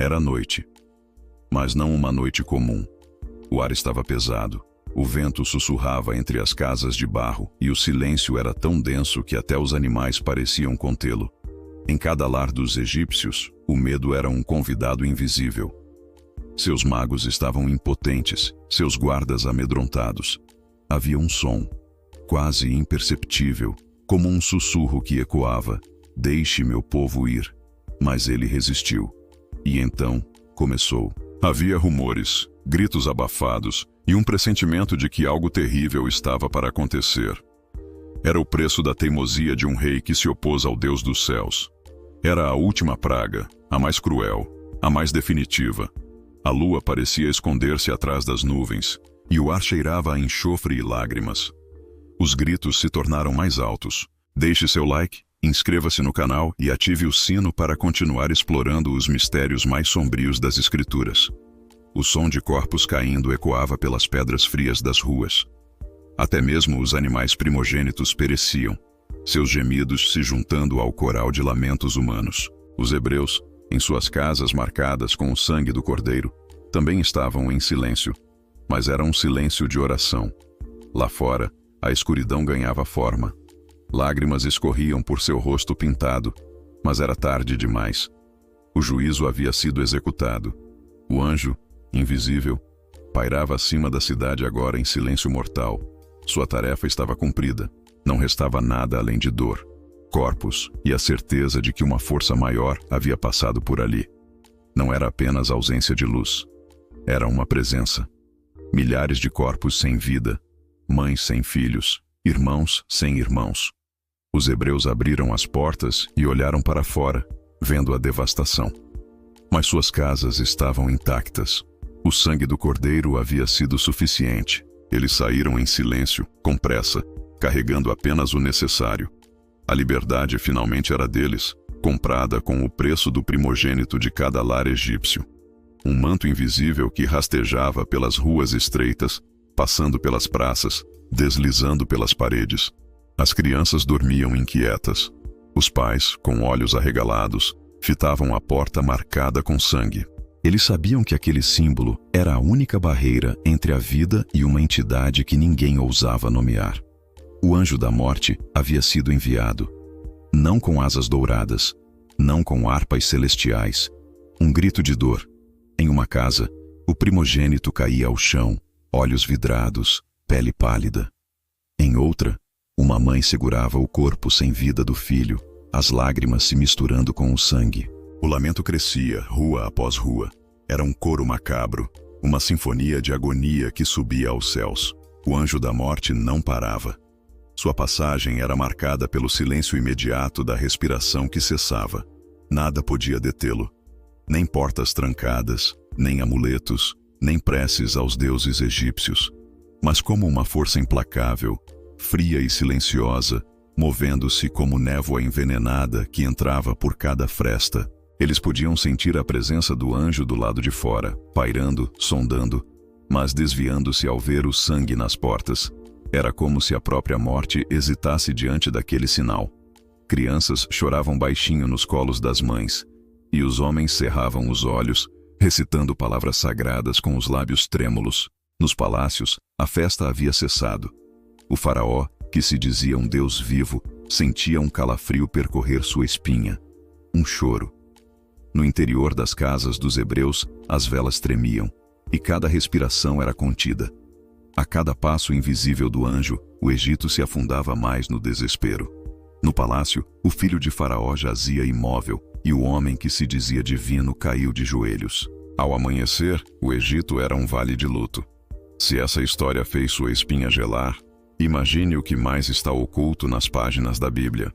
Era noite, mas não uma noite comum. O ar estava pesado, o vento sussurrava entre as casas de barro e o silêncio era tão denso que até os animais pareciam contê-lo. Em cada lar dos egípcios, o medo era um convidado invisível. Seus magos estavam impotentes, seus guardas amedrontados. Havia um som, quase imperceptível, como um sussurro que ecoava: "Deixe meu povo ir." Mas ele resistiu. E então, começou. Havia rumores, gritos abafados e um pressentimento de que algo terrível estava para acontecer. Era o preço da teimosia de um rei que se opôs ao Deus dos céus. Era a última praga, a mais cruel, a mais definitiva. A lua parecia esconder-se atrás das nuvens, e o ar cheirava a enxofre e lágrimas. Os gritos se tornaram mais altos. Deixe seu like, inscreva-se no canal e ative o sino para continuar explorando os mistérios mais sombrios das Escrituras. O som de corpos caindo ecoava pelas pedras frias das ruas. Até mesmo os animais primogênitos pereciam, seus gemidos se juntando ao coral de lamentos humanos. Os hebreus, em suas casas marcadas com o sangue do cordeiro, também estavam em silêncio, mas era um silêncio de oração. Lá fora, a escuridão ganhava forma. Lágrimas escorriam por seu rosto pintado, mas era tarde demais. O juízo havia sido executado. O anjo, invisível, pairava acima da cidade agora em silêncio mortal. Sua tarefa estava cumprida. Não restava nada além de dor, corpos e a certeza de que uma força maior havia passado por ali. Não era apenas ausência de luz. Era uma presença. Milhares de corpos sem vida, mães sem filhos, irmãos sem irmãos. Os hebreus abriram as portas e olharam para fora, vendo a devastação. Mas suas casas estavam intactas. O sangue do cordeiro havia sido suficiente. Eles saíram em silêncio, com pressa, carregando apenas o necessário. A liberdade finalmente era deles, comprada com o preço do primogênito de cada lar egípcio. Um manto invisível que rastejava pelas ruas estreitas, passando pelas praças, deslizando pelas paredes. As crianças dormiam inquietas. Os pais, com olhos arregalados, fitavam a porta marcada com sangue. Eles sabiam que aquele símbolo era a única barreira entre a vida e uma entidade que ninguém ousava nomear. O anjo da morte havia sido enviado, não com asas douradas, não com harpas celestiais. Um grito de dor. Em uma casa, o primogênito caía ao chão, olhos vidrados, pele pálida. Em outra, uma mãe segurava o corpo sem vida do filho, as lágrimas se misturando com o sangue. O lamento crescia, rua após rua. Era um coro macabro, uma sinfonia de agonia que subia aos céus. O anjo da morte não parava. Sua passagem era marcada pelo silêncio imediato da respiração que cessava. Nada podia detê-lo. Nem portas trancadas, nem amuletos, nem preces aos deuses egípcios. Mas como uma força implacável, fria e silenciosa, movendo-se como névoa envenenada que entrava por cada fresta. Eles podiam sentir a presença do anjo do lado de fora, pairando, sondando, mas desviando-se ao ver o sangue nas portas. Era como se a própria morte hesitasse diante daquele sinal. Crianças choravam baixinho nos colos das mães, e os homens cerravam os olhos, recitando palavras sagradas com os lábios trêmulos. Nos palácios, a festa havia cessado. O faraó, que se dizia um deus vivo, sentia um calafrio percorrer sua espinha. Um choro. No interior das casas dos hebreus, as velas tremiam, e cada respiração era contida. A cada passo invisível do anjo, o Egito se afundava mais no desespero. No palácio, o filho de Faraó jazia imóvel, e o homem que se dizia divino caiu de joelhos. Ao amanhecer, o Egito era um vale de luto. Se essa história fez sua espinha gelar, imagine o que mais está oculto nas páginas da Bíblia.